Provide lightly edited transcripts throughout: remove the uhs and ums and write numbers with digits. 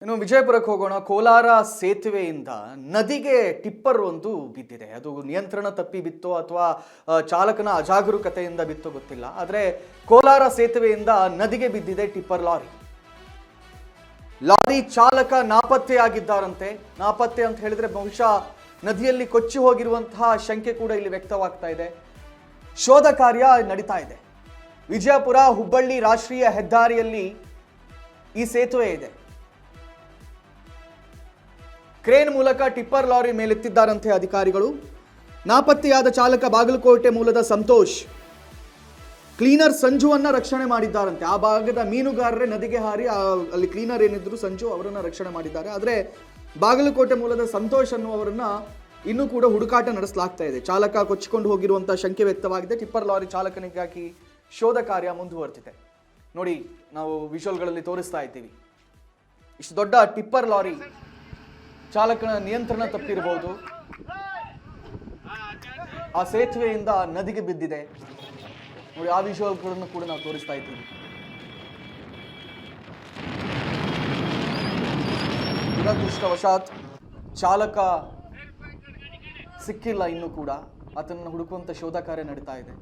ಇನ್ನು ವಿಜಯಪುರಕ್ಕೆ ಹೋಗೋಣ. ಕೋಲಾರ ಸೇತುವೆಯಿಂದ ನದಿಗೆ ಟಿಪ್ಪರ್ ಒಂದು ಬಿದ್ದಿದೆ. ಅದು ನಿಯಂತ್ರಣ ತಪ್ಪಿ ಬಿತ್ತೋ ಅಥವಾ ಚಾಲಕನ ಅಜಾಗರೂಕತೆಯಿಂದ ಬಿತ್ತೋ ಗೊತ್ತಿಲ್ಲ. ಆದರೆ ಕೋಲಾರ ಸೇತುವೆಯಿಂದ ನದಿಗೆ ಬಿದ್ದಿದೆ ಟಿಪ್ಪರ್ ಲಾರಿ. ಲಾರಿ ಚಾಲಕ ನಾಪತ್ತೆಯಾಗಿದ್ದಾರಂತೆ. ನಾಪತ್ತೆ ಅಂತ ಹೇಳಿದ್ರೆ ಬಹುಶಃ ನದಿಯಲ್ಲಿ ಕೊಚ್ಚಿ ಹೋಗಿರುವಂತಹ ಶಂಕೆ ಕೂಡ ಇಲ್ಲಿ ವ್ಯಕ್ತವಾಗ್ತಾ ಇದೆ. ಶೋಧ ಕಾರ್ಯ ನಡೀತಾ ಇದೆ. ವಿಜಯಪುರ ಹುಬ್ಬಳ್ಳಿ ರಾಷ್ಟ್ರೀಯ ಹೆದ್ದಾರಿಯಲ್ಲಿ ಈ ಸೇತುವೆ ಇದೆ. ಕ್ರೇನ್ ಮೂಲಕ ಟಿಪ್ಪರ್ ಲಾರಿ ಮೇಲೆತ್ತಿದ್ದಾರಂತೆ ಅಧಿಕಾರಿಗಳು. ನಾಪತ್ತೆಯಾದ ಚಾಲಕ ಬಾಗಲಕೋಟೆ ಮೂಲದ ಸಂತೋಷ್. ಕ್ಲೀನರ್ ಸಂಜುವನ್ನ ರಕ್ಷಣೆ ಮಾಡಿದ್ದಾರಂತೆ. ಆ ಭಾಗದ ಮೀನುಗಾರರೇ ನದಿಗೆ ಹಾರಿ ಅಲ್ಲಿ ಕ್ಲೀನರ್ ಏನಿದ್ರು ಸಂಜು ಅವರನ್ನ ರಕ್ಷಣೆ ಮಾಡಿದ್ದಾರೆ. ಆದರೆ ಬಾಗಲಕೋಟೆ ಮೂಲದ ಸಂತೋಷ್ ಅನ್ನುವರನ್ನ ಇನ್ನೂ ಕೂಡ ಹುಡುಕಾಟ ನಡೆಸಲಾಗ್ತಾ ಇದೆ. ಚಾಲಕ ಕೊಚ್ಚಿಕೊಂಡು ಹೋಗಿರುವಂತಹ ಶಂಕೆ ವ್ಯಕ್ತವಾಗಿದೆ. ಟಿಪ್ಪರ್ ಲಾರಿ ಚಾಲಕನಿಗಾಗಿ ಶೋಧ ಕಾರ್ಯ ಮುಂದುವರೆದಿದೆ. ನೋಡಿ, ನಾವು ವಿಜುವಲ್ಗಳಲ್ಲಿ ತೋರಿಸ್ತಾ ಇದ್ದೀವಿ. ಇಷ್ಟು ದೊಡ್ಡ ಟಿಪ್ಪರ್ ಲಾರಿ ಚಾಲಕನ ನಿಯಂತ್ರಣ ತಪ್ಪಿರಬಹುದು. ಆ ಸೇತುವೆಯಿಂದ ನದಿಗೆ ಬಿದ್ದಿದೆ. ನೋಡಿ, ಆ ವಿಜುವಲ್ಗಳನ್ನು ಕೂಡ ನಾವು ತೋರಿಸ್ತಾ ಇದ್ದೀವಿ. ದುರದೃಷ್ಟವಶಾತ್ ಚಾಲಕ ಸಿಕ್ಕಿಲ್ಲ. ಇನ್ನೂ ಕೂಡ ಆತನನ್ನು ಹುಡುಕುವಂತ ಶೋಧ ಕಾರ್ಯ ನಡೀತಾ ಇದೆ.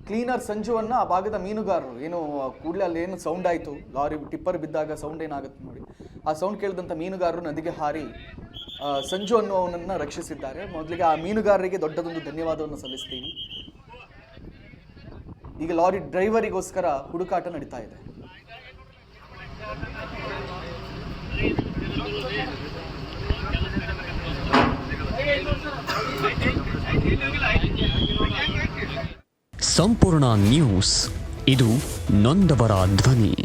ಕ್ಲೀನರ್ ಸಂಜುವನ್ನ ಆ ಭಾಗದ ಮೀನುಗಾರರು ಏನು ಕೂಡಲೇ ಅಲ್ಲಿ ಏನು ಸೌಂಡ್ ಆಯಿತು, ಲಾರಿ ಟಿಪ್ಪರ್ ಬಿದ್ದಾಗ ಸೌಂಡ್ ಏನಾಗುತ್ತೆ ನೋಡಿ, ಆ ಸೌಂಡ್ ಕೇಳಿದಂಥ ಮೀನುಗಾರರು ನದಿಗೆ ಹಾರಿ ಸಂಜು ಅನ್ನುವನನ್ನ ರಕ್ಷಿಸಿದ್ದಾರೆ. ಮೊದಲಿಗೆ ಆ ಮೀನುಗಾರರಿಗೆ ದೊಡ್ಡದೊಂದು ಧನ್ಯವಾದವನ್ನು ಸಲ್ಲಿಸ್ತೀವಿ. ಈಗ ಲಾರಿ ಡ್ರೈವರಿಗೋಸ್ಕರ ಹುಡುಕಾಟ ನಡೀತಾ ಇದೆ. ಸಂಪೂರ್ಣ ನ್ಯೂಸ್, ಇದು ನೊಂದವರ ಧ್ವನಿ.